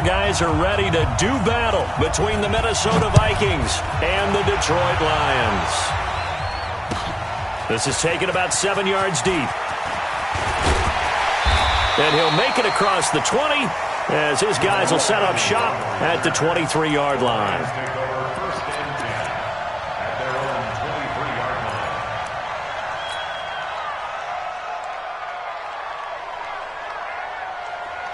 guys are ready to do battle between the Minnesota Vikings and the Detroit Lions. This is taken about 7 yards deep. And he'll make it across the 20 as his guys will set up shop at the 23-yard line.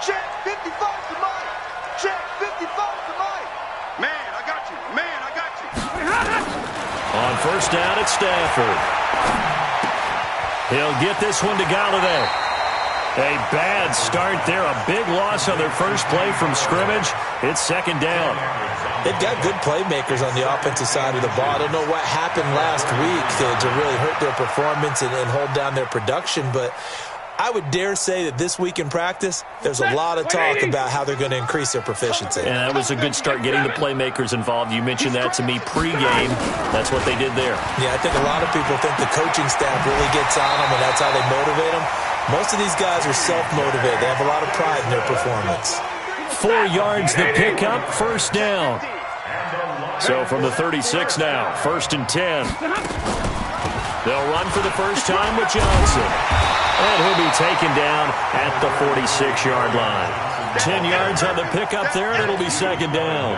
Check 55 to Mike. Check 55 to Mike. Man, I got you. Man, I got you. On first down, it's Stafford. He'll get this one to Golladay. A bad start there. A big loss on their first play from scrimmage. It's second down. They've got good playmakers on the offensive side of the ball. I don't know what happened last week to really hurt their performance and hold down their production, but I would dare say that this week in practice, there's a lot of talk about how they're going to increase their proficiency. And that was a good start getting the playmakers involved. You mentioned that to me pregame. That's what they did there. Yeah, I think a lot of people think the coaching staff really gets on them, and that's how they motivate them. Most of these guys are self-motivated. They have a lot of pride in their performance. 4 yards the pickup, first down. So from the 36 now, first and 10. They'll run for the first time with Johnson. And he'll be taken down at the 46-yard line. 10 yards on the pickup there, and it'll be second down.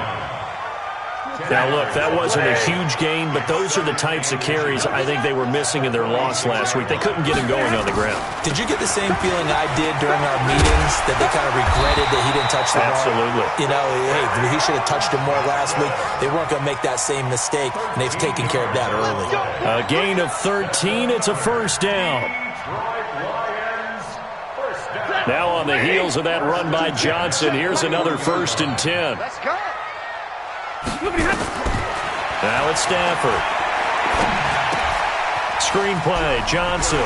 Now, look, that wasn't a huge gain, but those are the types of carries I think they were missing in their loss last week. They couldn't get him going on the ground. Did you get the same feeling I did during our meetings, that they kind of regretted that he didn't touch the ball? Absolutely. You know, hey, he should have touched him more last week. They weren't going to make that same mistake, and they've taken care of that early. A gain of 13. It's a first down. Now on the heels of that run by Johnson, here's another first and 10. Let's go. Now it's Stafford. Screen play, Johnson.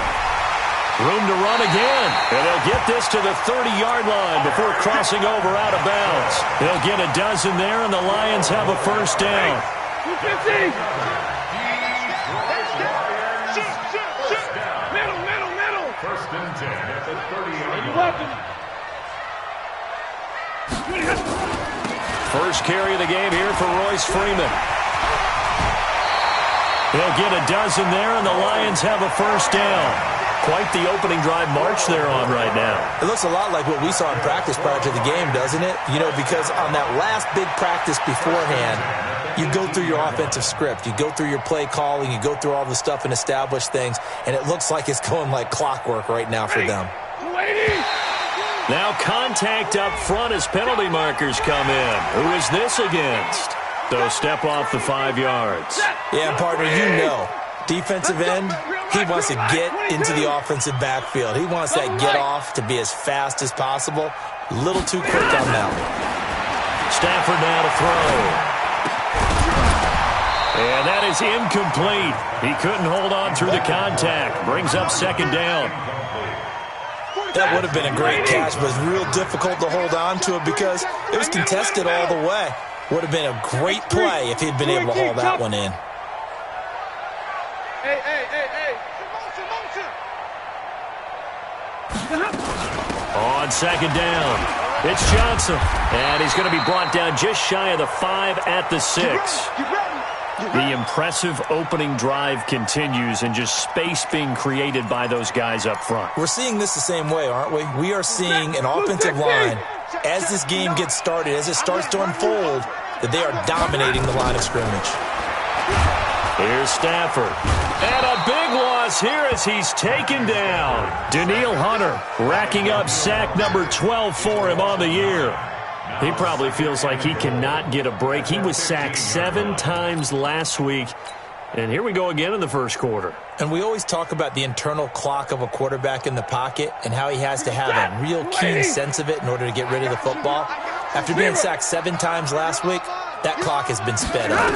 Room to run again. And they'll get this to the 30-yard line before crossing over out of bounds. They'll get a dozen there, and the Lions have a first down. 250. Middle. First and 10 at the 30-yard line. First carry of the game here for Royce Freeman. They'll get a dozen there, and the Lions have a first down. Quite the opening drive march they're on right now. It looks a lot like what we saw in practice prior to the game, doesn't it? You know, because on that last big practice beforehand, you go through your offensive script. You go through your play calling. You go through all the stuff and establish things, and it looks like it's going like clockwork right now for them. Now contact up front as penalty markers come in. Who is this against? They'll step off the 5 yards. Yeah, partner, you know, defensive end, he wants to get into the offensive backfield. He wants that get off to be as fast as possible. A little too quick on that one. Stafford now to throw. And that is incomplete. He couldn't hold on through the contact. Brings up second down. That would have been a great catch, but it's real difficult to hold on to it because it was contested all the way. Would have been a great play if he'd been able to haul that one in. Hey. On second down, it's Johnson. And he's going to be brought down just shy of the 5 at the 6. The impressive opening drive continues, and just space being created by those guys up front. We're seeing this the same way, aren't we? We are seeing an offensive line, as this game gets started, as it starts to unfold, that they are dominating the line of scrimmage. Here's Stafford. And a big loss here as he's taken down. Danielle Hunter racking up sack number 12 for him on the year. He probably feels like he cannot get a break. He was sacked 7 times last week. And here we go again in the first quarter. And we always talk about the internal clock of a quarterback in the pocket and how he has to have a real keen sense of it in order to get rid of the football. After being sacked 7 times last week, that clock has been sped up.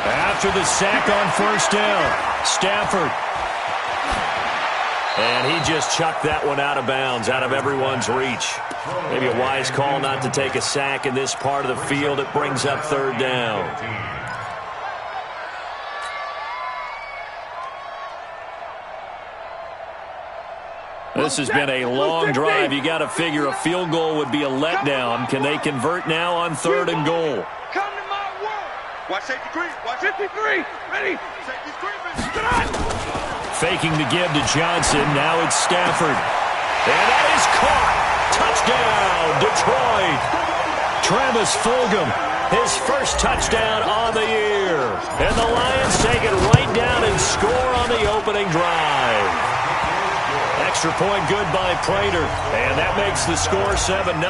After the sack on first down, Stafford. And he just chucked that one out of bounds, out of everyone's reach. Maybe a wise call not to take a sack in this part of the field. It brings up third down. This has been a long drive. You got to figure a field goal would be a letdown. Can they convert now on 3rd and goal? Come to my world. Watch safety creep. Watch 53. Ready. Safety creeping. Faking the give to Johnson. Now it's Stafford. And that is caught. Touchdown, Detroit. Travis Fulgham, his first touchdown on the year. And the Lions take it right down and score on the opening drive. Extra point good by Prater. And that makes the score 7-0.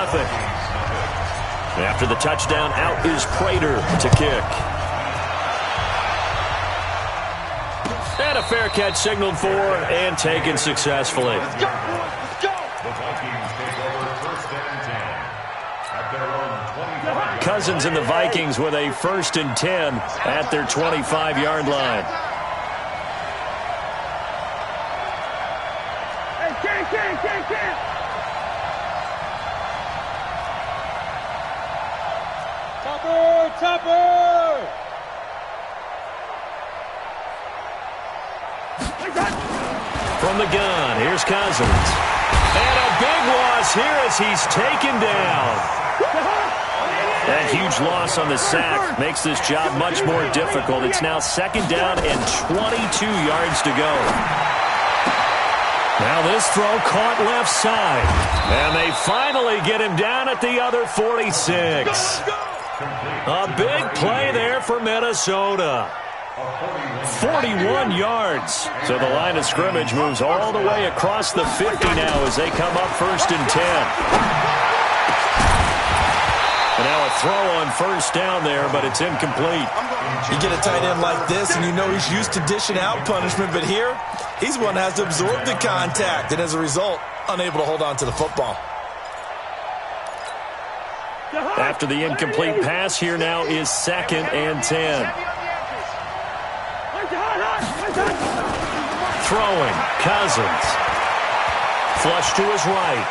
After the touchdown, out is Prater to kick. And a fair catch signaled for and taken successfully. Let's go, boys. Let's go. The Vikings take over 1st and 10 at their own 25. Cousins and the Vikings with a 1st and 10 at their 25-yard line. Hey, Topper! From the gun, here's Cousins. And a big loss here as he's taken down. That huge loss on the sack makes this job much more difficult. It's now 2nd down and 22 yards to go. Now this throw caught left side. And they finally get him down at the other 46. A big play there for Minnesota. 41 yards. So the line of scrimmage moves all the way across the 50 now as they come up 1st and 10. And now a throw on 1st down there, but it's incomplete. You get a tight end like this, and you know he's used to dishing out punishment, but here, he's one that has to absorb the contact, and as a result, unable to hold on to the football. After the incomplete pass, here now is 2nd and 10. Throwing, Cousins. Flush to his right.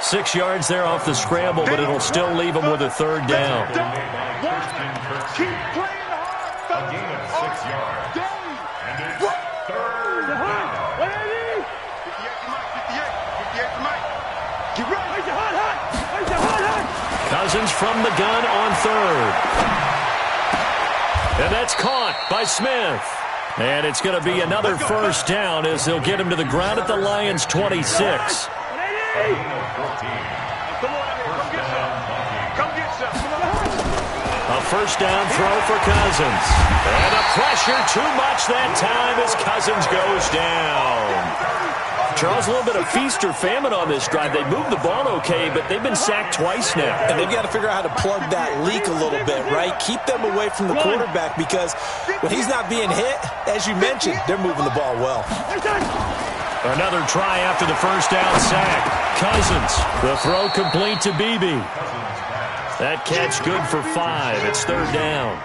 Six yards there off the scramble, but it'll still leave him with a 3rd down. Keep playing hard, A gain of 6 yards. And it's 3rd down. 58 to Mike. Get ready. Cousins from the gun on 3rd. And that's caught by Smith. And it's going to be another 1st down as they'll get him to the ground at the Lions' 26. A 1st down throw for Cousins. And a pressure too much that time as Cousins goes down. Charles, a little bit of feast or famine on this drive. They moved the ball okay, but they've been sacked twice now. And they've got to figure out how to plug that leak a little bit, right? Keep them away from the quarterback because when he's not being hit, as you mentioned, they're moving the ball well. Another try after the 1st down sack. Cousins, the throw complete to Beebe. That catch good for 5. It's 3rd down.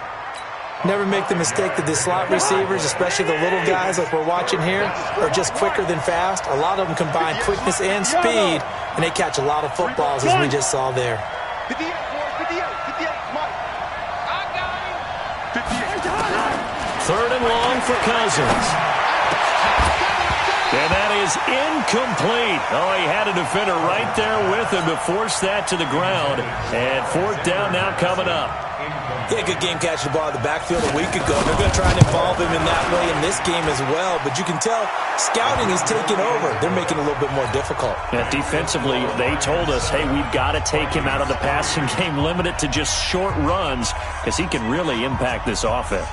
Never make the mistake that the slot receivers, especially the little guys like we're watching here, are just quicker than fast. A lot of them combine quickness and speed, and they catch a lot of footballs, as we just saw there. 58, Mike. I got him. 58. 3rd and long for Cousins. And that is incomplete. Oh, he had a defender right there with him to force that to the ground. And 4th down now coming up. Yeah, good game catching the ball in the backfield a week ago. They're going to try and involve him in that way in this game as well. But you can tell scouting is taking over. They're making it a little bit more difficult. Yeah, defensively, they told us, hey, we've got to take him out of the passing game, limit it to just short runs because he can really impact this offense.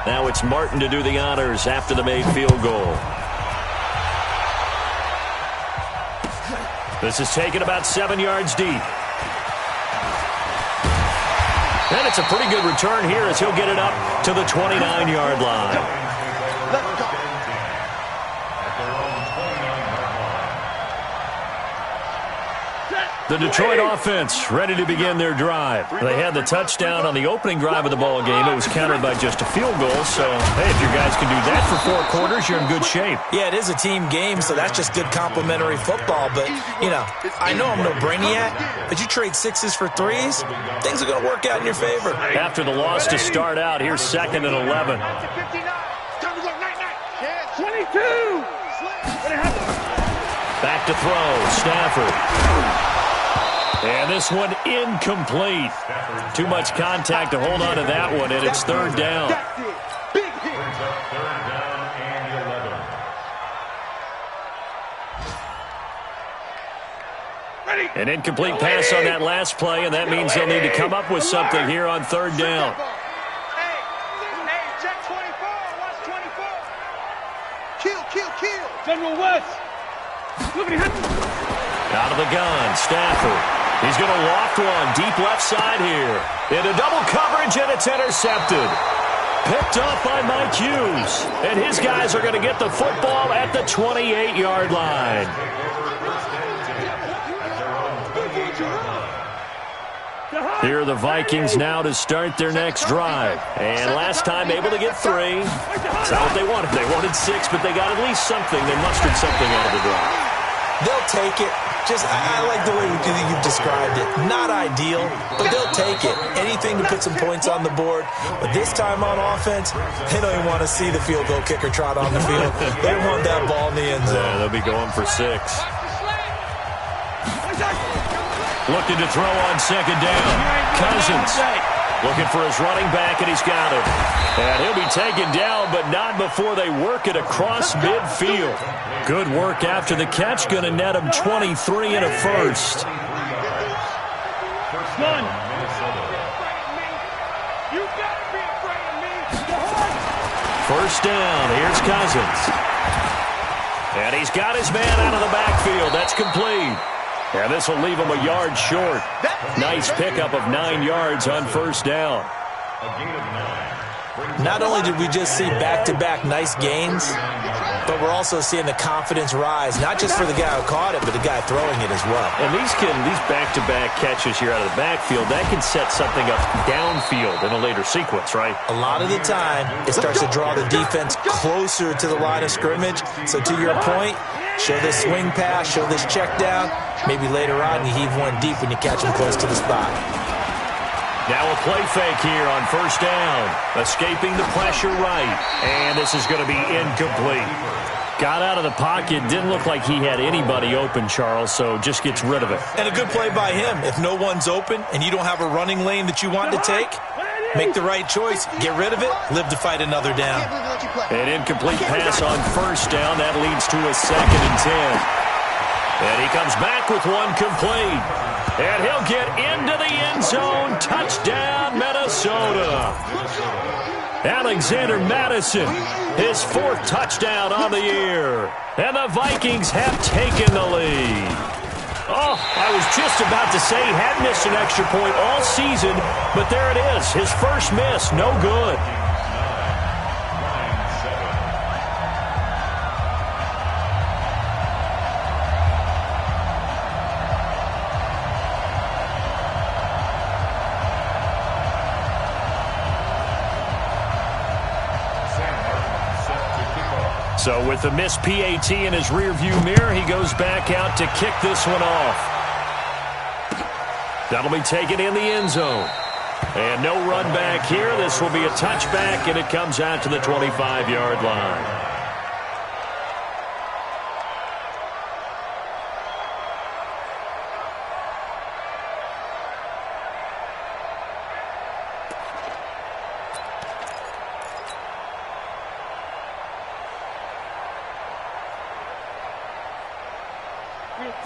Now it's Martin to do the honors after the made field goal. This is taken about 7 yards deep. And it's a pretty good return here as he'll get it up to the 29-yard line. Let's go. At their own 29-yard line. Set. The Detroit offense ready to begin their drive. They had the touchdown on the opening drive of the ball game. It was countered by just a field goal. So, hey, if your guys can do that for 4 quarters, you're in good shape. Yeah, it is a team game, so that's just good complimentary football. But, you know, I know I'm no brainiac, but you trade 6s for 3s, things are going to work out in your favor. After the loss to start out, here's 2nd and 11. 22. Back to throw, Stafford. And this one incomplete. Too much contact to hold on to that one, and it's 3rd down. Big hit. Brings up 3rd down and 11. An incomplete pass on that last play, and that means they'll need to come up with something here on 3rd down. Hey, check 24. Watch 24. Kill. General West. Out of the gun, Stafford. He's going to loft one deep left side here. Into double coverage, and it's intercepted. Picked off by Mike Hughes. And his guys are going to get the football at the 28-yard line. Here are the Vikings now to start their next drive. And last time able to get 3. That's not what they wanted. They wanted 6, but they got at least something. They mustered something out of the drive. They'll take it. I like the way you've described it. Not ideal, but they'll take it. Anything to put some points on the board. But this time on offense, they don't even want to see the field goal kicker trot on the field. They want that ball in the end zone. Yeah, they'll be going for 6. Looking to throw on 2nd down. Cousins looking for his running back, and he's got him. And he'll be taken down, but not before they work it across midfield. Good work after the catch. Going to net him 23 and a first. First down. Here's Cousins. And he's got his man out of the backfield. That's complete. And this will leave him a yard short. Nice pickup of 9 yards on first down. Not only did we just see back-to-back nice gains, but we're also seeing the confidence rise, not just for the guy who caught it, but the guy throwing it as well. And these back-to-back catches here out of the backfield, that can set something up downfield in a later sequence, right? A lot of the time, it starts to draw the defense closer to the line of scrimmage. So to your point, show this swing pass, show this check down. Maybe later on you heave one deep when you catch him close to the spot. Now a play fake here on first down. Escaping the pressure right. And this is going to be incomplete. Got out of the pocket. Didn't look like he had anybody open, Charles, so just gets rid of it. And a good play by him. If no one's open and you don't have a running lane that you want to take, make the right choice. Get rid of it. Live to fight another down. An incomplete pass on first down. That leads to a 2nd and 10. And he comes back with one complete. And he'll get into the end zone. Touchdown, Minnesota. Alexander Mattison, his 4th touchdown on the year. And the Vikings have taken the lead. Oh, I was just about to say he had missed an extra point all season, but there it is. His first miss, no good. So with the missed PAT in his rearview mirror, he goes back out to kick this one off. That'll be taken in the end zone. And no run back here. This will be a touchback, and it comes out to the 25-yard line.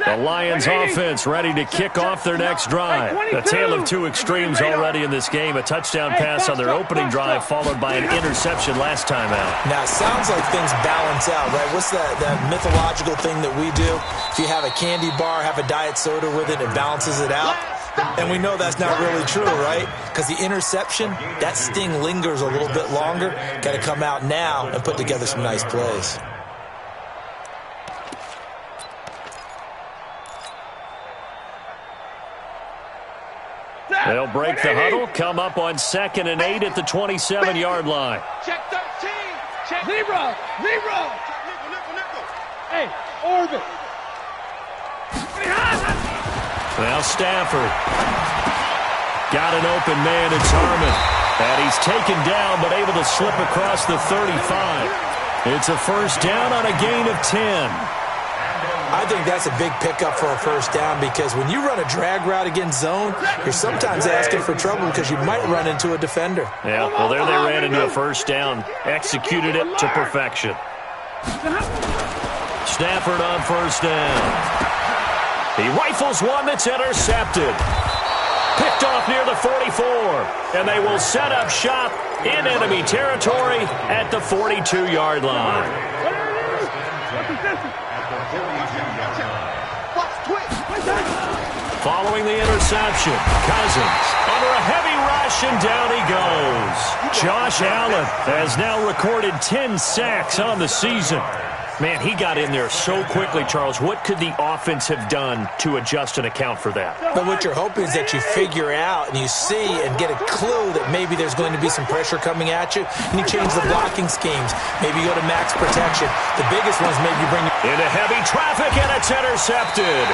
The Lions offense ready to kick off their next drive. A tale of 2 extremes already in this game. A touchdown pass on their opening drive followed by an interception last time out. Now, it sounds like things balance out, right? What's that mythological thing that we do? If you have a candy bar, have a diet soda with it, it balances it out. And we know that's not really true, right? Because the interception, that sting lingers a little bit longer. Got to come out now and put together some nice plays. They'll break the huddle, come up on 2nd and 8 at the 27-yard line. Check 13. Check. Zero. Nickel. Hey, Orbit. Now Stafford. Got an open man. It's Harmon. And he's taken down, but able to slip across the 35. It's a first down on a gain of 10. I think that's a big pickup for a first down because when you run a drag route against zone, you're sometimes asking for trouble because you might run into a defender. Yeah, well, there they ran into a first down. Executed it to perfection. Stafford on first down. He rifles one that's intercepted. Picked off near the 44. And they will set up shop in enemy territory at the 42-yard line. Following the interception, Cousins under a heavy rush, and down he goes. Josh Allen has now recorded 10 sacks on the season. Man, he got in there so quickly, Charles. What could the offense have done to adjust and account for that? But what you're hoping is that you figure out and you see and get a clue that maybe there's going to be some pressure coming at you, and you change the blocking schemes. Maybe you go to max protection. The biggest one is maybe you bring into heavy traffic, and it's intercepted.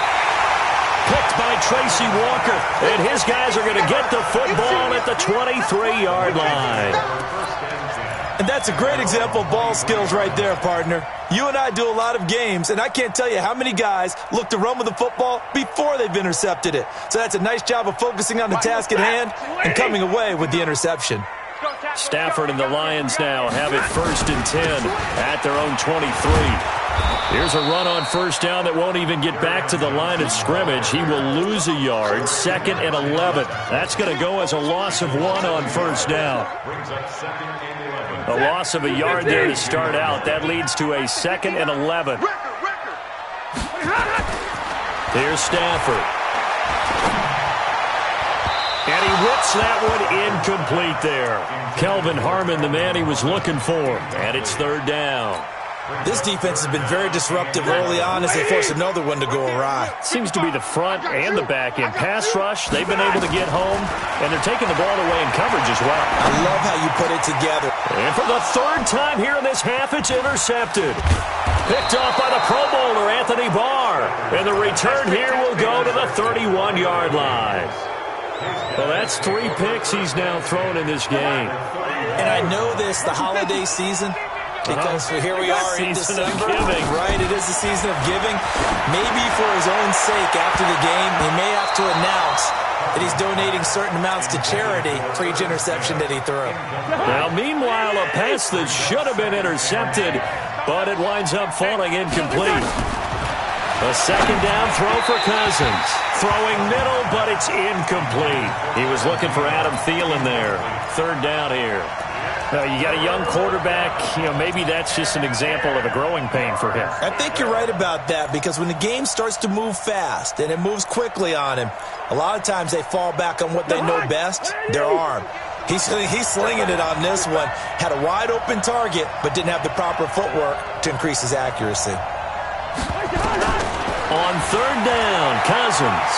Picked by Tracy Walker, and his guys are going to get the football at the 23-yard line. And that's a great example of ball skills right there, partner. You and I do a lot of games, and I can't tell you how many guys look to run with the football before they've intercepted it. So that's a nice job of focusing on the task at hand and coming away with the interception. Stafford and the Lions now have it 1st and 10 at their own 23. Here's a run on first down that won't even get back to the line of scrimmage. He will lose a yard. 2nd and 11. That's going to go as a loss of 1 on first down. A loss of a yard there to start out. That leads to a 2nd and 11. Here's Stafford. And he whips that one incomplete there. Kelvin Harmon, the man he was looking for. And it's 3rd down. This defense has been very disruptive early on as they force another one to go awry. Seems to be the front and the back end. Pass rush, they've been able to get home, and they're taking the ball away in coverage as well. I love how you put it together. And for the 3rd time here in this half, it's intercepted. Picked off by the Pro Bowler, Anthony Barr. And the return here will go to the 31-yard line. Well, that's 3 picks he's now thrown in this game. And I know this, the holiday season, because here we are in December, right? It is the season of giving. Maybe for his own sake after the game, he may have to announce that he's donating certain amounts to charity for each interception that he threw. Now, meanwhile, a pass that should have been intercepted, but it winds up falling incomplete. A 2nd down throw for Cousins. Throwing middle, but it's incomplete. He was looking for Adam Thielen there. 3rd down here. You got a young quarterback. Maybe that's just an example of a growing pain for him. I think you're right about that because when the game starts to move fast and it moves quickly on him, a lot of times they fall back on what they know best, their arm. He's slinging it on this one. Had a wide open target, but didn't have the proper footwork to increase his accuracy. On 3rd down, Cousins.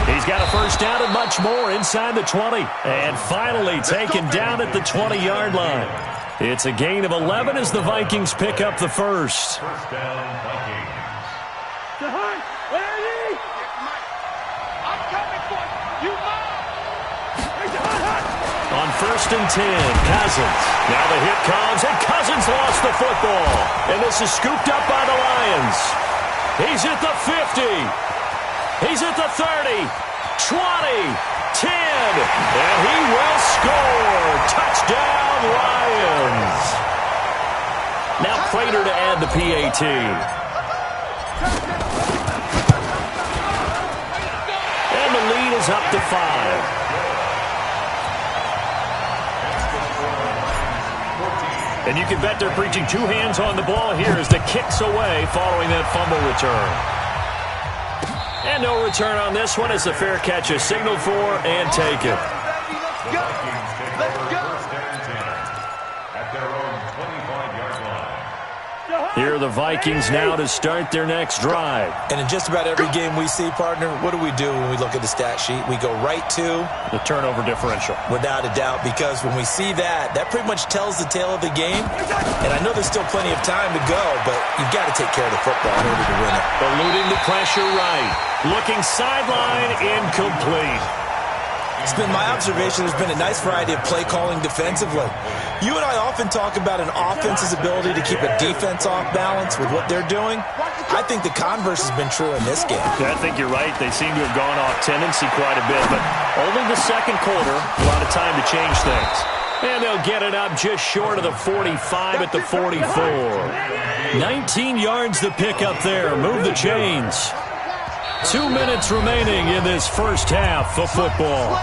He's got a first down and much more inside the 20. And finally taken down at the 20-yard line. It's a gain of 11 as the Vikings pick up the first. First down, Vikings. On 1st and 10, Cousins. Now the hit comes, and Cousins lost the football. And this is scooped up by the Lions. He's at the 50. He's at the 30, 20, 10, and he will score. Touchdown, Lions. Now Prater to add the PAT. And the lead is up to 5. And you can bet they're preaching 2 hands on the ball here as the kick's away following that fumble return. And no return on this one as the fair catch is signaled for and taken. Here are the Vikings now to start their next drive. And in just about every game we see, partner, what do when we look at the stat sheet? We go right to the turnover differential. Without a doubt, because when we see that pretty much tells the tale of the game. And I know there's still plenty of time to go, but you've got to take care of the football in order to win it. Eluding the pressure right. Looking sideline, incomplete. It's been my observation there's been a nice variety of play calling defensively. You and I often talk about an offense's ability to keep a defense off balance with what they're doing. I think the converse has been true in this game. Yeah, I think you're right. They seem to have gone off tendency quite a bit, but only the second quarter, a lot of time to change things. And they'll get it up just short of the 45 at the 44. 19 yards to pick up there. Move the chains. 2 minutes remaining in this first half of football.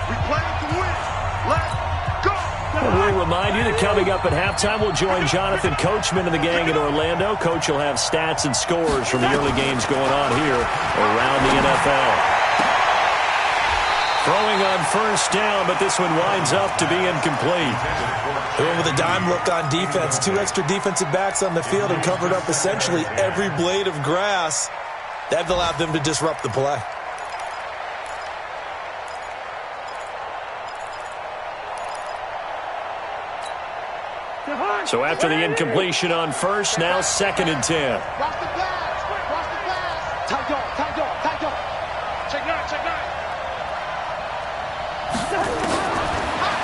We play to win. Let's go. And we'll remind you that coming up at halftime, we'll join Jonathan Coachman and the gang in Orlando. Coach will have stats and scores from the early games going on here around the NFL. Throwing on first down, but this one winds up to be incomplete. Going with a dime look on defense. 2 extra defensive backs on the field and covered up essentially every blade of grass. That allowed them to disrupt the play. So after the incompletion on first, now 2nd and 10. Watch the pass. Watch the pass. Tight dog. Check 9.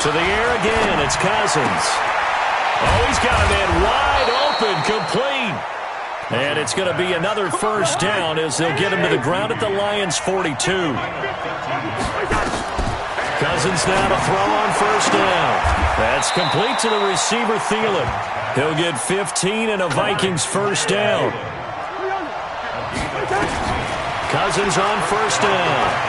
To the air again, it's Cousins. Oh, he's got a man wide open, complete. And it's going to be another first down as they'll get him to the ground at the Lions' 42. Cousins now to throw on first down. That's complete to the receiver, Thielen. He'll get 15 and a Vikings first down. Cousins on first down.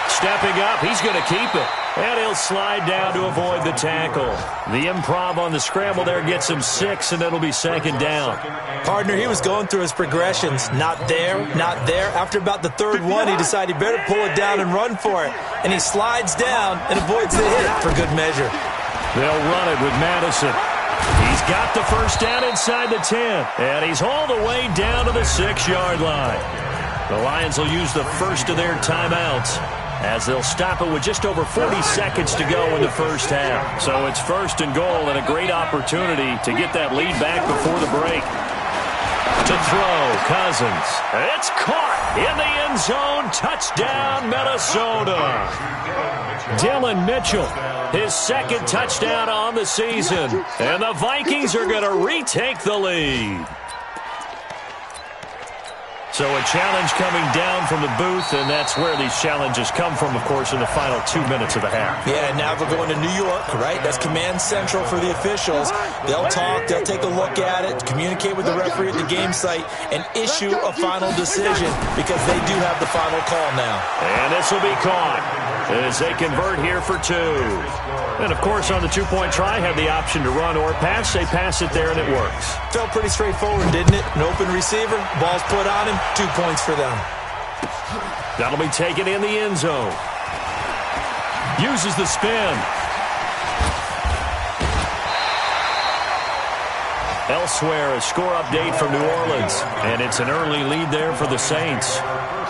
Stepping up, he's going to keep it. And he'll slide down to avoid the tackle. The improv on the scramble there gets him 6, and it'll be 2nd down. Partner, he was going through his progressions. Not there, not there. After about the 3rd one, he decided he better pull it down and run for it. And he slides down and avoids the hit for good measure. They'll run it with Madison. He's got the first down inside the 10. And he's all the way down to the 6-yard line. The Lions will use the first of their timeouts, as they'll stop it with just over 40 seconds to go in the first half. So it's 1st and goal and a great opportunity to get that lead back before the break. To throw, Cousins. It's caught in the end zone. Touchdown, Minnesota. Dillon Mitchell, his 2nd touchdown on the season. And the Vikings are going to retake the lead. So a challenge coming down from the booth, and that's where these challenges come from, of course, in the final 2 minutes of the half. Yeah, now we're going to New York, right? That's command central for the officials. They'll talk, they'll take a look at it, communicate with the referee at the game site, and issue a final decision because they do have the final call now. And this will be caught as they convert here for 2. And, of course, on the 2-point try, had the option to run or pass. They pass it there, and it works. Felt pretty straightforward, didn't it? An open receiver, ball's put on him, 2 points for them. That'll be taken in the end zone. Uses the spin. Elsewhere, a score update from New Orleans. And it's an early lead there for the Saints.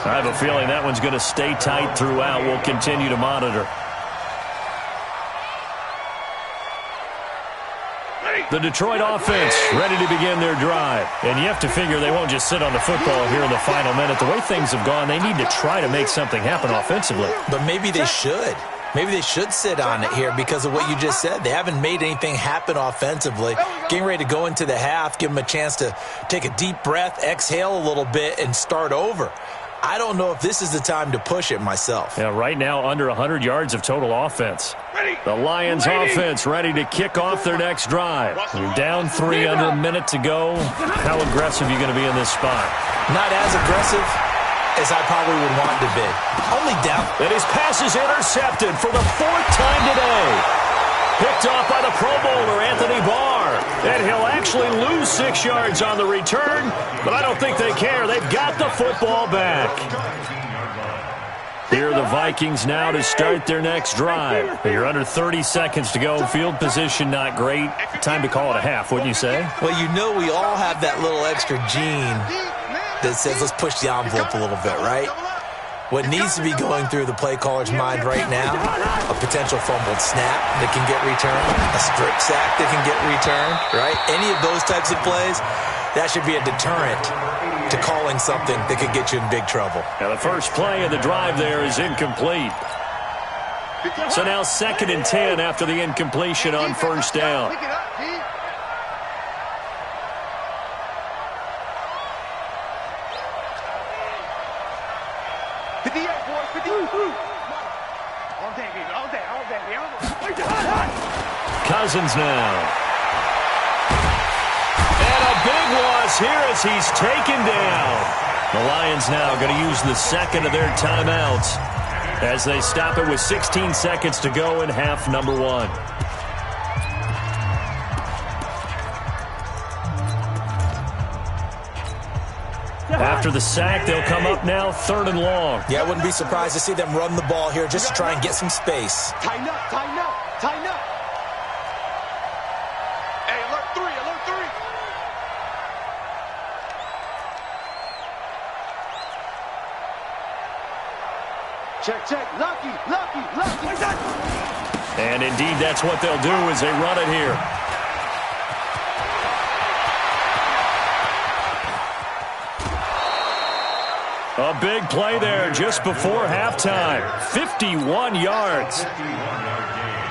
I have a feeling that one's going to stay tight throughout. We'll continue to monitor. The Detroit offense ready to begin their drive. And you have to figure they won't just sit on the football here in the final minute. The way things have gone, they need to try to make something happen offensively. But maybe they should. Maybe they should sit on it here because of what you just said. They haven't made anything happen offensively. Getting ready to go into the half, give them a chance to take a deep breath, exhale a little bit, and start over. I don't know if this is the time to push it myself. Yeah, right now under 100 yards of total offense. The Lions offense ready to kick off their next drive. You're down 3 under a minute to go. How aggressive are you going to be in this spot? Not as aggressive as I probably would want to be. Only down. And his pass is intercepted for the 4th time today. Picked off by the Pro Bowler, Anthony Barr. And he'll actually lose 6 yards on the return, but I don't think they care. They've got the football back. Here are the Vikings now to start their next drive. You're under 30 seconds to go. Field position not great. Time to call it a half, wouldn't you say? Well, you know we all have that little extra gene that says let's push the envelope a little bit, right? What needs to be going through the play caller's mind right now, a potential fumbled snap that can get returned, a strip sack that can get returned, right? Any of those types of plays, that should be a deterrent to calling something that could get you in big trouble. Now the first play of the drive there is incomplete. So now 2nd and 10 after the incompletion on first down. Cousins now. And a big loss here as he's taken down. The Lions now going to use the second of their timeouts as they stop it with 16 seconds to go in half number 1. After the sack, they'll come up now 3rd and long. Yeah, I wouldn't be surprised to see them run the ball here just to try and get some space. Tighten up, tighten up, tighten up. Hey, alert 3, alert 3. Check, check, lucky, lucky, lucky. And indeed, that's what they'll do as they run it here. A big play there just before halftime. 51 yards. 51-yard gain.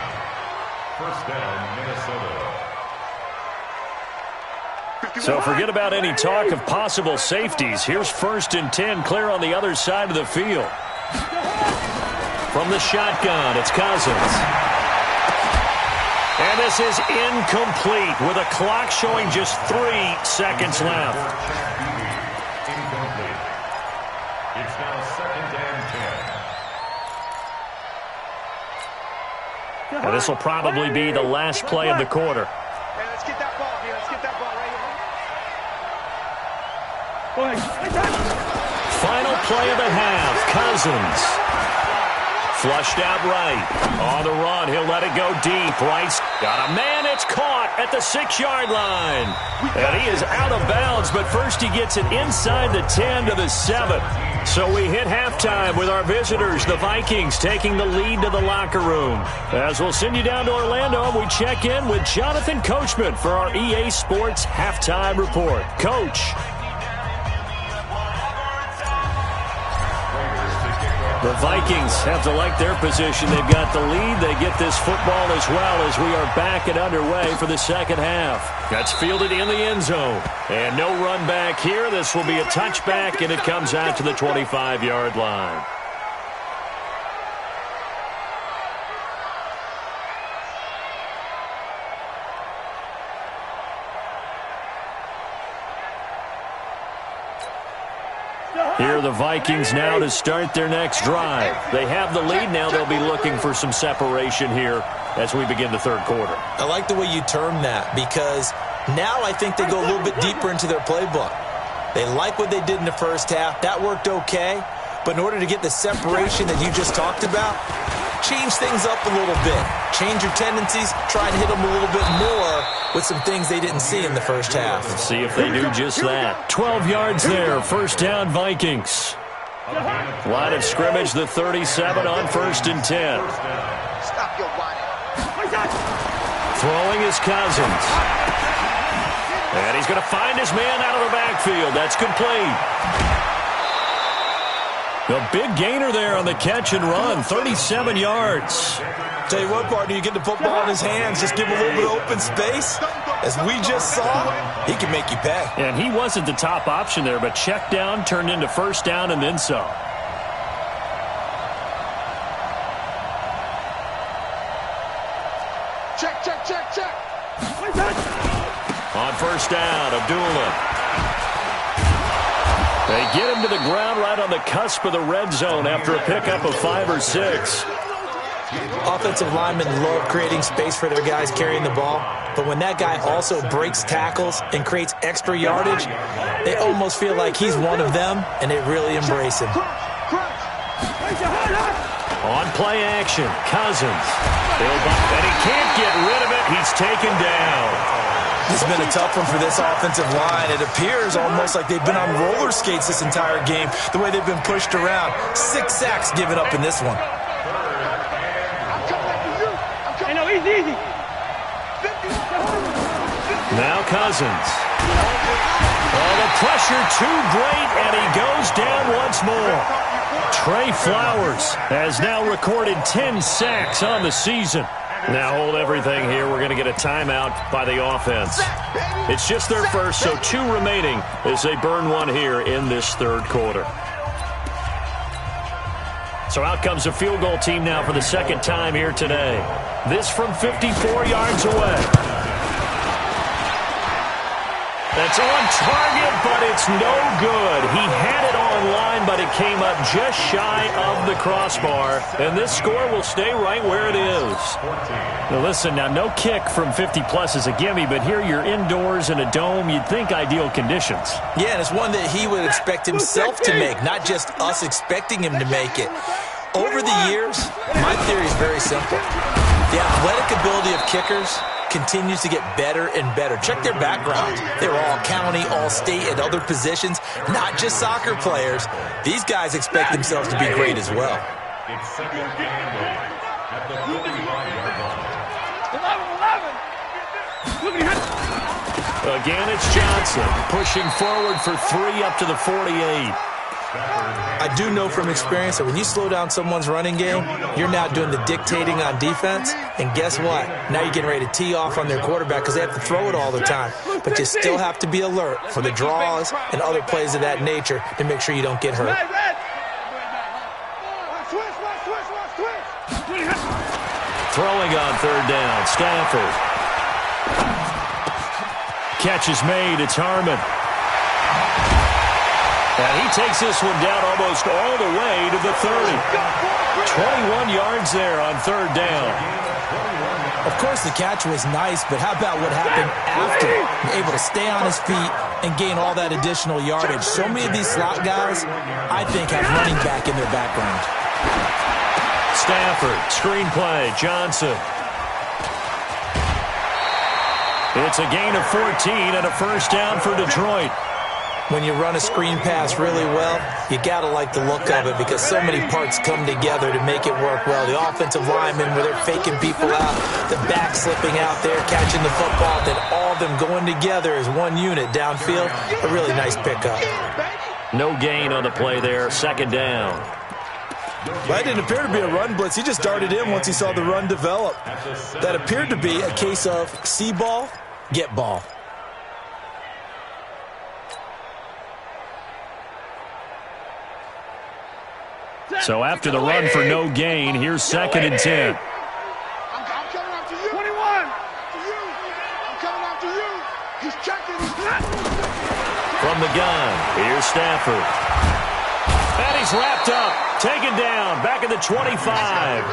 First down, Minnesota. So forget about any talk of possible safeties. Here's 1st and 10 clear on the other side of the field. From the shotgun, it's Cousins. And this is incomplete with a clock showing just 3 seconds left. Incomplete. It's now 2nd and 10. And this will probably be the last play of the quarter. Hey, let's get that ball here. Let's get that ball right here. Final play of the half. Cousins. Flushed out right. On the run, he'll let it go deep. Rice got a man. It's caught at the 6-yard line. And he is out of bounds, but first he gets it inside the 10 to the 7. So we hit halftime with our visitors, the Vikings, taking the lead to the locker room. As we'll send you down to Orlando, we check in with Jonathan Coachman for our EA Sports Halftime Report. Coach. The Vikings have to like their position. They've got the lead. They get this football as well as we are back and underway for the second half. That's fielded in the end zone. And no run back here. This will be a touchback, and it comes out to the 25-yard line. Here are the Vikings now to start their next drive. They have the lead now. They'll be looking for some separation here as we begin the third quarter. I like the way you term that because now I think they go a little bit deeper into their playbook. They like what they did in the first half. That worked okay. But in order to get the separation that you just talked about, change things up a little bit. Change your tendencies. Try and hit them a little bit more with some things they didn't see in the first half. Let's see if they do just that. 12 yards there. First down, Vikings. Line of scrimmage, the 37 on 1st and 10. Stop your whining. Throwing is Cousins. And he's going to find his man out of the backfield. That's complete. A big gainer there on the catch and run, 37 yards. Tell you what, partner, you get the football in his hands, just give him a little bit of open space. As we just saw, he can make you pay. And he wasn't the top option there, but check down turned into first down and then some. Check, check, check, check. On first down, Abdullah. They get him to the ground right on the cusp of the red zone after a pickup of 5 or 6. Offensive linemen love creating space for their guys carrying the ball, but when that guy also breaks tackles and creates extra yardage, they almost feel like he's one of them, and they really embrace him. On play action, Cousins. And he can't get rid of it. He's taken down. It's been a tough one for this offensive line. It appears almost like they've been on roller skates this entire game, the way they've been pushed around. 6 sacks given up in this one. Easy. Now Cousins. Oh, the pressure too great, and he goes down once more. Trey Flowers has now recorded 10 sacks on the season. Now hold everything here. We're going to get a timeout by the offense. It's just their first, so 2 remaining as they burn one here in this third quarter. So out comes a field goal team now for the second time here today. This from 54 yards away. That's on target, but it's no good. He had it on line, but it came up just shy of the crossbar. And this score will stay right where it is. Now listen, now no kick from 50-plus is a gimme, but here you're indoors in a dome. You'd think ideal conditions. Yeah, and it's one that he would expect himself to make, not just us expecting him to make it. Over the years, my theory is very simple. The athletic ability of kickers continues to get better and better. Check their backgrounds. They were all county, all state, at other positions, not just soccer players. These guys expect themselves to be great as well. It's second and goal at the 45-yard line. Again, it's Johnson pushing forward for 3 up to the 48. I do know from experience that when you slow down someone's running game, you're now doing the dictating on defense. And guess what? Now you're getting ready to tee off on their quarterback because they have to throw it all the time. But you still have to be alert for the draws and other plays of that nature to make sure you don't get hurt. Throwing on third down, Stafford. Catch is made. It's Harmon. And he takes this one down almost all the way to the 30. 21 yards there on third down. Of course, the catch was nice, but how about what happened after? Able to stay on his feet and gain all that additional yardage. So many of these slot guys, I think, have running back in their background. Stafford, screen play, Johnson. It's a gain of 14 and a first down for Detroit. When you run a screen pass really well, you got to like the look of it because so many parts come together to make it work well. The offensive linemen, where they're faking people out, the back slipping out there, catching the football, then all of them going together as one unit downfield. A really nice pickup. No gain on the play there, second down. Well, that didn't appear to be a run blitz. He just darted in once he saw the run develop. That appeared to be a case of see ball, get ball. So after the run for no gain, here's second and 10. I'm coming after you. 21. I'm coming after you. He's checking. From the gun, here's Stafford. And he's wrapped up, taken down, back at the 25.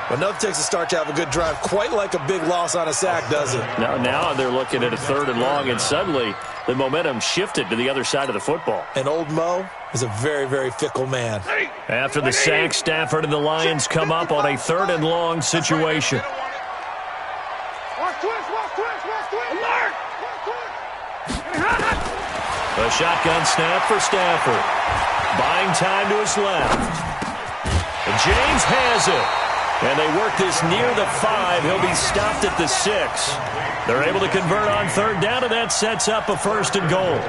Well, nothing takes a start to have a good drive, quite like a big loss on a sack, does it? Now they're looking at a third and long, and suddenly the momentum shifted to the other side of the football. And old Mo is a very, very fickle man. After the sack, Stafford and the Lions come up on a third and long situation. A shotgun snap for Stafford. Buying time to his left. And James has it. And they work this near the 5. He'll be stopped at the 6. They're able to convert on third down, and that sets up a first and goal.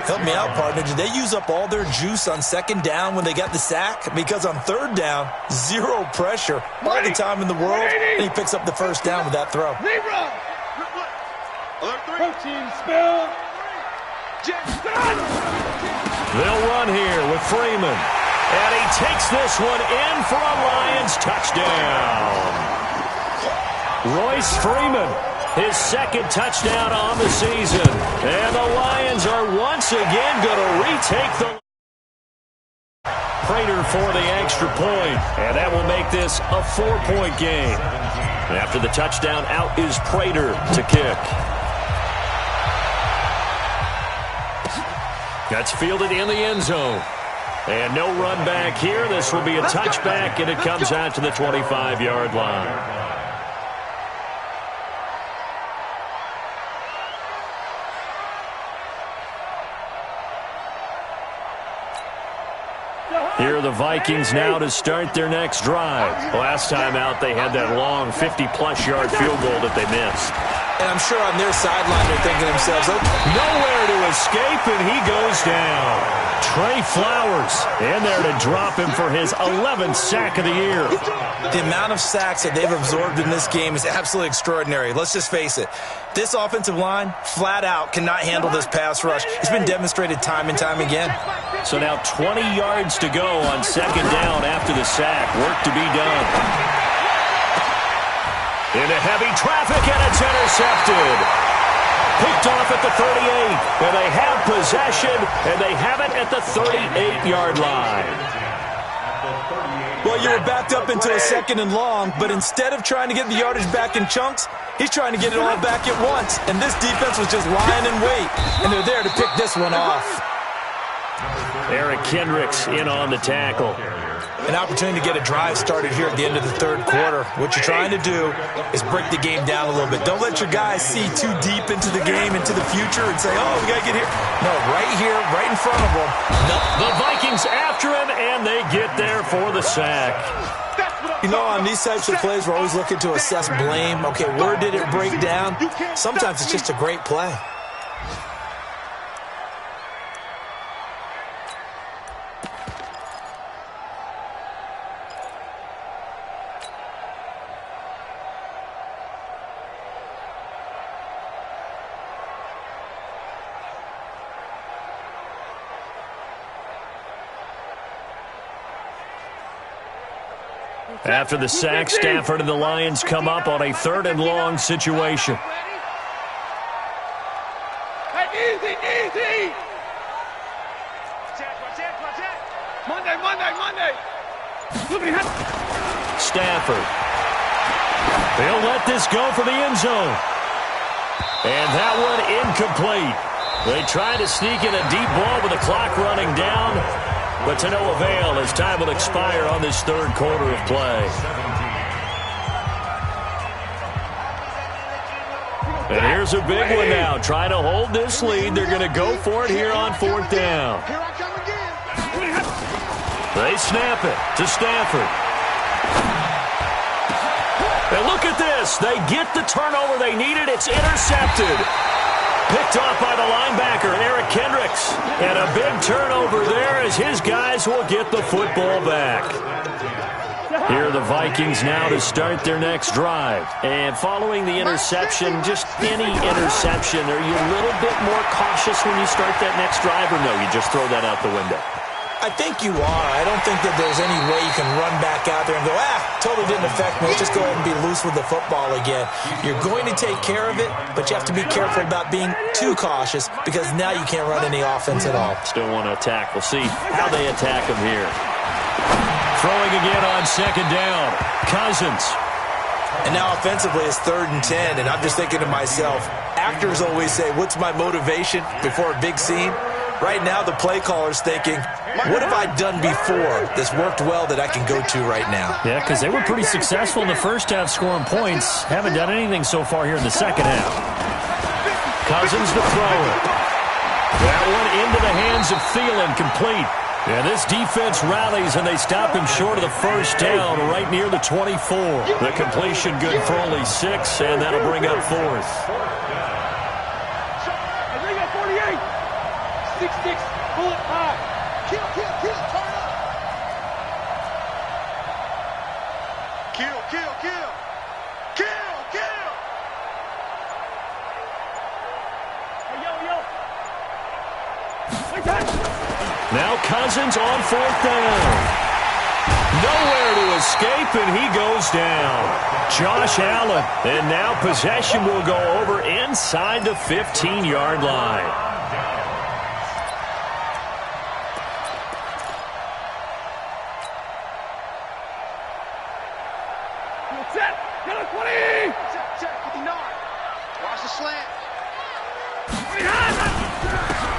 Help me out, partner. Did they use up all their juice on second down when they got the sack? Because on third down, zero pressure, all the time in the world, and he picks up the first down with that throw. They'll run here with Freeman. And he takes this one in for a Lions touchdown. Royce Freeman, his second touchdown on the season. And the Lions are once again going to retake the Prater for the extra point. And that will make this a 4-point game. After the touchdown, out is Prater to kick. That's fielded in the end zone. And no run back here. This will be a touchback, and it comes out to the 25-yard line. Here are the Vikings now to start their next drive. Last time out, they had that long 50-plus yard field goal that they missed. And I'm sure on their sideline they're thinking to themselves, oh, nowhere to escape, and he goes down. Trey Flowers in there to drop him for his 11th sack of the year. The amount of sacks that they've absorbed in this game is absolutely extraordinary. Let's just face it. This offensive line, flat out, cannot handle this pass rush. It's been demonstrated time and time again. So now 20 yards to go on second down after the sack. Work to be done. Into heavy traffic, and it's intercepted. Picked off at the 38, and they have possession, and they have it at the 38-yard line. Well, you were backed up into a second and long, but instead of trying to get the yardage back in chunks, he's trying to get it all back at once. And this defense was just lying in wait, and they're there to pick this one off. Eric Kendricks in on the tackle. An opportunity to get a drive started here at the end of the third quarter. What you're trying to do is break the game down a little bit. Don't let your guys see too deep into the game, into the future, and say, oh, we got to get here. No, right here, right in front of them. No. The Vikings after him, and they get there for the sack. You know, on these types of plays, we're always looking to assess blame. Okay, where did it break down? Sometimes it's just a great play. After the sack, Stafford and the Lions come up on a third and long situation. Easy. Monday. Stafford. They'll let this go for the end zone. And that one incomplete. They try to sneak in a deep ball with the clock running down, but to no avail as time will expire on this third quarter of play. And here's a big one now. Trying to hold this lead. They're going to go for it here on fourth down. They snap it to Stafford. And look at this. They get the turnover they needed. It's intercepted. Picked off by the linebacker, Eric Kendricks. And a big turnover there as his guys will get the football back. Here are the Vikings now to start their next drive. And following the interception, just any interception, are you a little bit more cautious when you start that next drive, or no, you just throw that out the window? I think you are. I don't think that there's any way you can run back out there and go, totally didn't affect me. Let's just go ahead and be loose with the football again. You're going to take care of it, but you have to be careful about being too cautious because now you can't run any offense at all. Still want to attack. We'll see how they attack him here. Throwing again on second down. Cousins. And now offensively it's 3rd and 10, and I'm just thinking to myself, actors always say, what's my motivation before a big scene? Right now the play caller's thinking, what have I done before that's worked well that I can go to right now? Yeah, because they were pretty successful in the first half scoring points. Haven't done anything so far here in the second half. Cousins to throw it. That one into the hands of Thielen, complete. And this defense rallies, and they stop him short of the first down right near the 24. The completion good for only 6, and that'll bring up 4th. 6-6, bullet high. Kill, turn up. Kill. Hey, yo. Wait, now Cousins on 4th down. Nowhere to escape, and he goes down. Josh Allen. And now possession will go over inside the 15-yard line.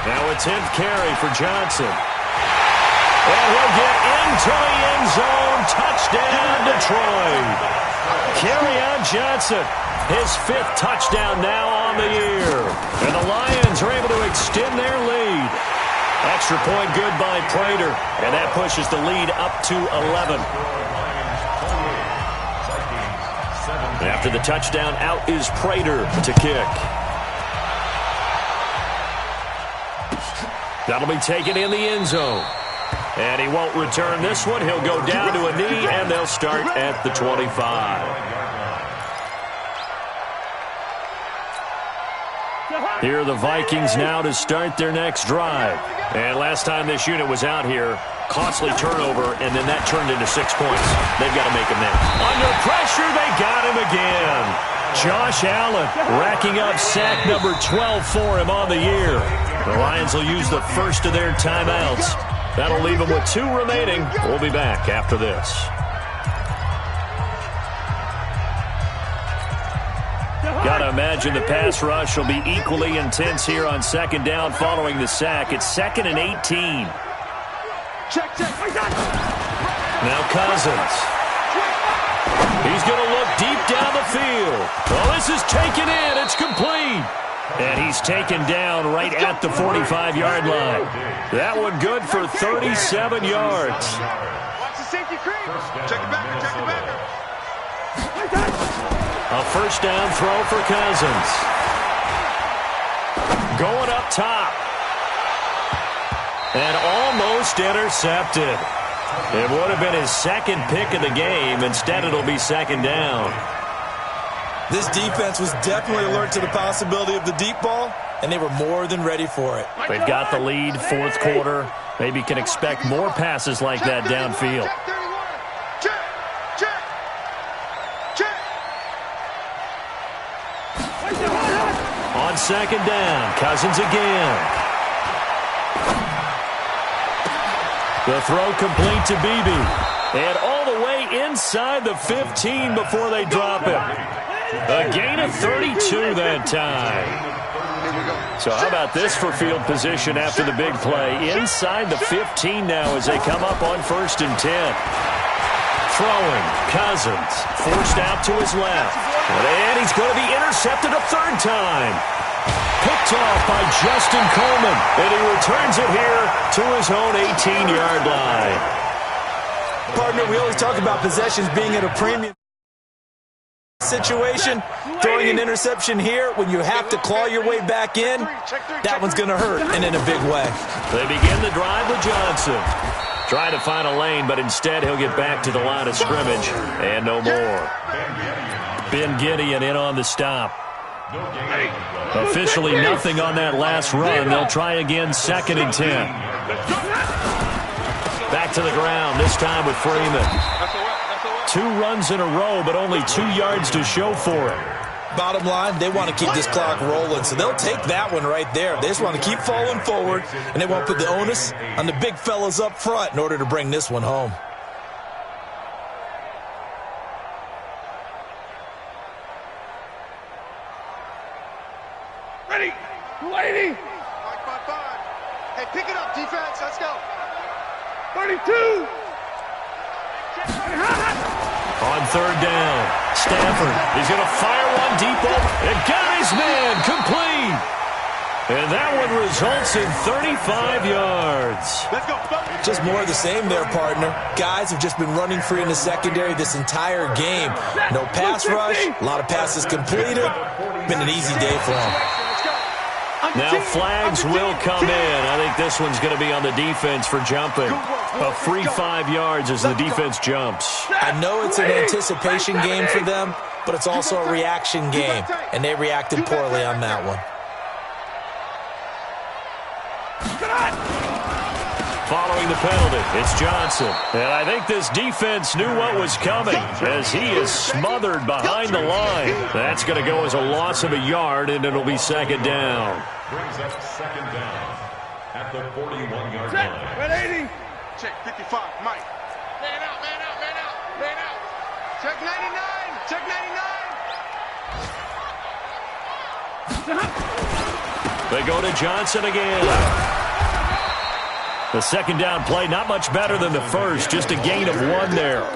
Now a 10th carry for Johnson. And he'll get into the end zone. Touchdown, Detroit. Kerryon Johnson, his 5th touchdown now on the year. And the Lions are able to extend their lead. Extra point good by Prater. And that pushes the lead up to 11. After the touchdown, out is Prater to kick. That'll be taken in the end zone. And he won't return this one. He'll go down to a knee, and they'll start at the 25. Here are the Vikings now to start their next drive. And last time this unit was out here, costly turnover, and then that turned into 6 points. They've got to make them now. Under pressure, they got him again. Josh Allen racking up sack number 12 for him on the year. The Lions will use the first of their timeouts. That'll leave them with 2 remaining. We'll be back after this. Gotta imagine the pass rush will be equally intense here on second down following the sack. It's 2nd and 18. Check. Now Cousins. He's going to look deep down the field. Oh, this is taken in. It's complete. And he's taken down right at the 45-yard line. That one good for 37 yards. Watch the safety creep. Check the backer. A first down throw for Cousins. Going up top. And almost intercepted. It would have been his 2nd pick of the game. Instead, it'll be 2nd down. This defense was definitely alert to the possibility of the deep ball, and they were more than ready for it. They've got the lead, 4th quarter. Maybe can expect more passes like that downfield. On 2nd down, Cousins again. The throw complete to Beebe. And all the way inside the 15 before they drop him. A gain of 32 that time. So how about this for field position after the big play? Inside the 15 now as they come up on 1st and 10. Throwing, Cousins, forced out to his left. And he's going to be intercepted a 3rd time. Picked off by Justin Coleman. And he returns it here to his own 18-yard line. Partner, we always talk about possessions being at a premium situation. Throwing an interception here when you have to claw your way back in, that one's going to hurt, and in a big way. They begin the drive with Johnson. Trying to find a lane, but instead he'll get back to the line of scrimmage. And no more. Ben Gideon in on the stop. Officially nothing on that last run. They'll try again 2nd and 10. Back to the ground, this time with Freeman. 2 runs in a row, but only 2 yards to show for it. Bottom line, they want to keep this clock rolling, so they'll take that one right there. They just want to keep falling forward, and they won't put the onus on the big fellas up front in order to bring this one home. Ready. 280. 5. Hey, pick it up, defense. Let's go. 32. On 3rd down, Stafford is going to fire one deep over and got his man complete. And that one results in 35 yards. Let's go. Just more of the same there, partner. Guys have just been running free in the secondary this entire game. No pass rush, a lot of passes completed. Been an easy day for them. Now flags will come in. I think this one's going to be on the defense for jumping. A free 5 yards as the defense jumps. I know it's an anticipation game for them, but it's also a reaction game, and they reacted poorly on that one. Following the penalty, it's Johnson. And I think this defense knew what was coming as he is smothered behind the line. That's going to go as a loss of a yard, and it'll be 2nd down. Brings up 2nd down at the 41-yard Check. line. 180. Check 55, Mike. Man out. Check 99. Check 99. They go to Johnson again. The second down play, not much better than the first, just a gain of 1 there. A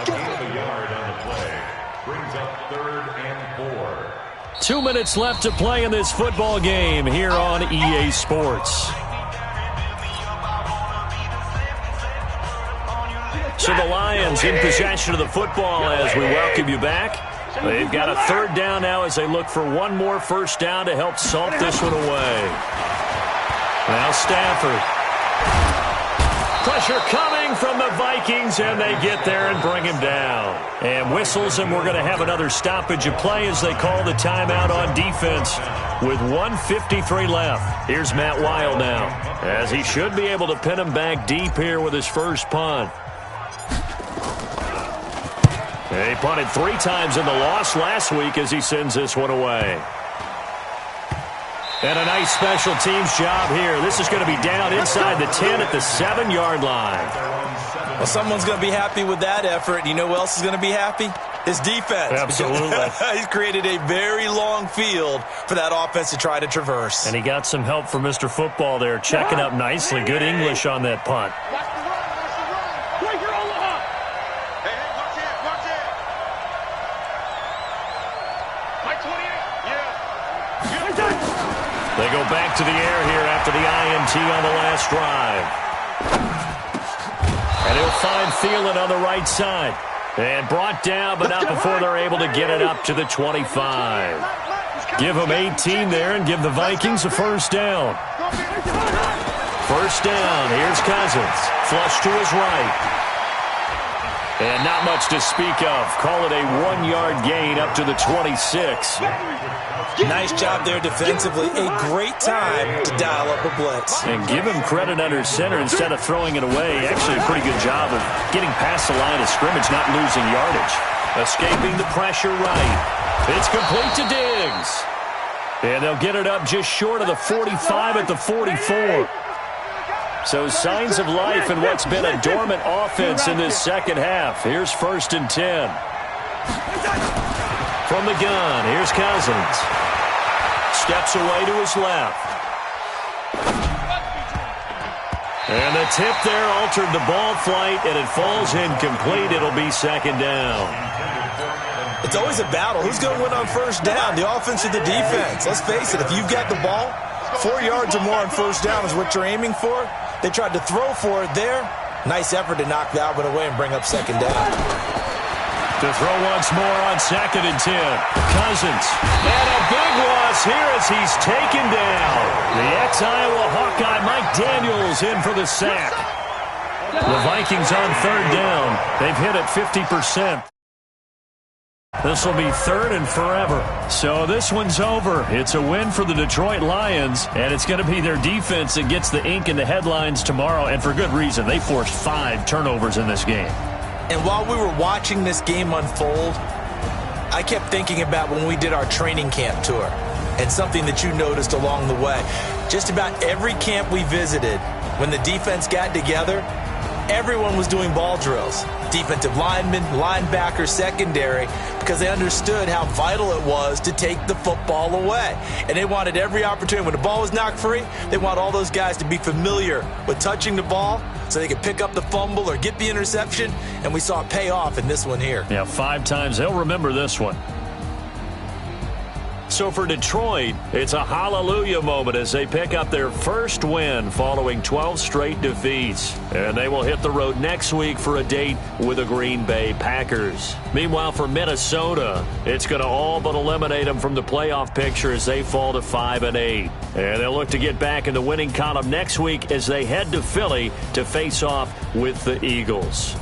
gain of a yard on the play. Brings up 3rd and 4. 2 minutes left to play in this football game here on EA Sports. So the Lions in possession of the football as we welcome you back. They've got a 3rd down now as they look for one more first down to help salt this one away. Now Stafford. Pressure coming from the Vikings, and they get there and bring him down. And whistles, and we're going to have another stoppage of play as they call the timeout on defense with 1:53 left. Here's Matt Weil now, as he should be able to pin him back deep here with his first punt. He punted 3 times in the loss last week as he sends this one away. And a nice special teams job here. This is going to be down inside the 10 at the 7-yard line. Well, someone's going to be happy with that effort. You know who else is going to be happy? His defense. Absolutely. He's created a very long field for that offense to try to traverse. And he got some help from Mr. Football there, checking up nicely. Good English on that punt. They go back to the air here after the INT on the last drive. And he'll find Thielen on the right side. And brought down, but not before they're able to get it up to the 25. Give them 18 there and give the Vikings a first down. First down, here's Cousins. Flush to his right. And not much to speak of. Call it a 1-yard gain up to the 26. Nice job there defensively. A great time to dial up a blitz. And give him credit under center instead of throwing it away. Actually a pretty good job of getting past the line of scrimmage, not losing yardage. Escaping the pressure right. It's complete to Diggs. And they'll get it up just short of the 45 at the 44. So signs of life in what's been a dormant offense in this second half. Here's 1st and 10. From the gun, here's Cousins. Steps away to his left. And the tip there altered the ball flight, and it falls incomplete. It'll be 2nd down. It's always a battle. Who's going to win on first down, the offense or the defense? Let's face it, if you've got the ball, 4 yards or more on first down is what you're aiming for. They tried to throw for it there. Nice effort to knock that one away and bring up 2nd down. To throw once more on 2nd and 10. Cousins. And a big loss here as he's taken down. The ex-Iowa Hawkeye Mike Daniels in for the sack. The Vikings on 3rd down. They've hit it 50%. This will be 3rd and forever. So this one's over. It's a win for the Detroit Lions, and it's going to be their defense that gets the ink in the headlines tomorrow, and for good reason. They forced 5 turnovers in this game. And while we were watching this game unfold, I kept thinking about when we did our training camp tour and something that you noticed along the way. Just about every camp we visited, when the defense got together, everyone was doing ball drills. Defensive linemen, linebackers, secondary, because they understood how vital it was to take the football away. And they wanted every opportunity. When the ball was knocked free, they want all those guys to be familiar with touching the ball so they could pick up the fumble or get the interception. And we saw it pay off in this one here. Yeah, 5 times. They'll remember this one. So for Detroit, it's a hallelujah moment as they pick up their first win following 12 straight defeats. And they will hit the road next week for a date with the Green Bay Packers. Meanwhile, for Minnesota, it's going to all but eliminate them from the playoff picture as they fall to 5-8. And they'll look to get back in the winning column next week as they head to Philly to face off with the Eagles.